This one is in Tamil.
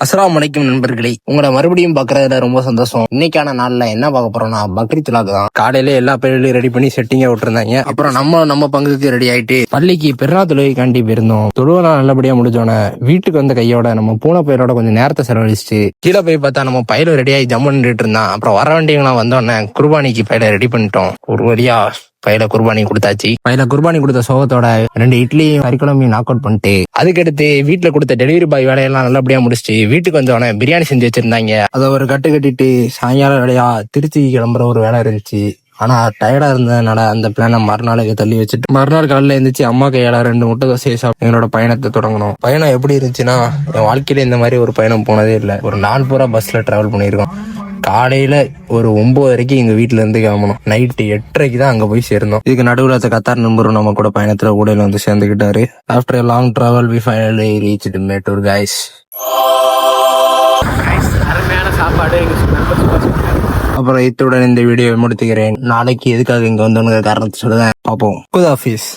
அஸ்ஸலாமு அலைக்கும் நண்பர்களே, உங்களை மறுபடியும் பாக்குறதுல ரொம்ப சந்தோஷம். இன்னைக்கான நாள்ல என்ன பார்க்க போறோம்னா பக்ரீத் விழாக்கு தான். காலையில எல்லா பேர்களையும் ரெடி பண்ணி செட்டிங்கா விட்டுருந்தாங்க. அப்புறம் நம்ம பங்குக்கு ரெடி ஆயிட்டு பள்ளிக்கு பெருநா தொழுகைக்காண்டி போயிருந்தோம். தொழுவெல்லாம் நல்லபடியா முடிஞ்சோன்னே வீட்டுக்கு வந்த கையோட நம்ம பூனை பயிரோட கொஞ்சம் நேரத்தை செலவழிச்சுட்டு கீழே போய் பார்த்தா நம்ம பயில ரெடியாகி ஜம்முன்னு இருந்தான். அப்புறம் வர வேண்டியவங்களாம் வந்தோடனே குர்பானிக்கு பயில ரெடி பண்ணிட்டோம். ஒரு வழியா பையில குர்பானி கொடுத்தாச்சு. பையில குர்பானி கொடுத்த சோகத்தோட 2 இட்லியும் கறிக்குழம்பையும் நாக் அவுட் பண்ணிட்டு அதுக்கடுத்து வீட்டுல கொடுத்த டெலிவரி பாய் வேலையெல்லாம் நல்லபடியா முடிச்சுட்டு வீட்டுக்கு வந்தோடனே பிரியாணி செஞ்சு வச்சிருந்தாங்க. அதை ஒரு கட்டு கட்டிட்டு சாயங்காலம் வேலையா திருச்சி கிளம்புற ஒரு வேலை இருந்துச்சு. ஆனா டயர்டா இருந்ததுனால அந்த பிளானை மறுநாளுக்கு தள்ளி வச்சுட்டு மறுநாள் காலையில இருந்துச்சு அம்மா கையால 2 முட்டை தோசையை சாப்பிட்டு எங்களோட பயணத்தை தொடங்கணும். பயணம் எப்படி இருந்துச்சுன்னா, என் வாழ்க்கையில இந்த மாதிரி ஒரு பயணம் போனதே இல்லை. ஒரு நாள் பூரா பஸ்ல டிராவல் பண்ணியிருக்கோம். காலையில ஒரு 9:30 எங்க வீட்டுல இருந்து கிளம்பணும். நைட்டு 8:30 தான் அங்க போய் சேர்ந்தோம். இதுக்கு நடுவில் கத்தார் நண்பரும் நம்ம கூட பயணத்துல கூடையில வந்து சேர்ந்துக்கிட்டாரு. After a long travel we finally reached Mettur guys. அருமையான சாப்பாடு. அப்புறம் இத்துடன் இந்த வீடியோவை முடித்துக்கிறேன். நாளைக்கு எதுக்காக இங்க வந்தோன்னு காரணத்தை சொல்லுவேன். பார்ப்போம். Good office.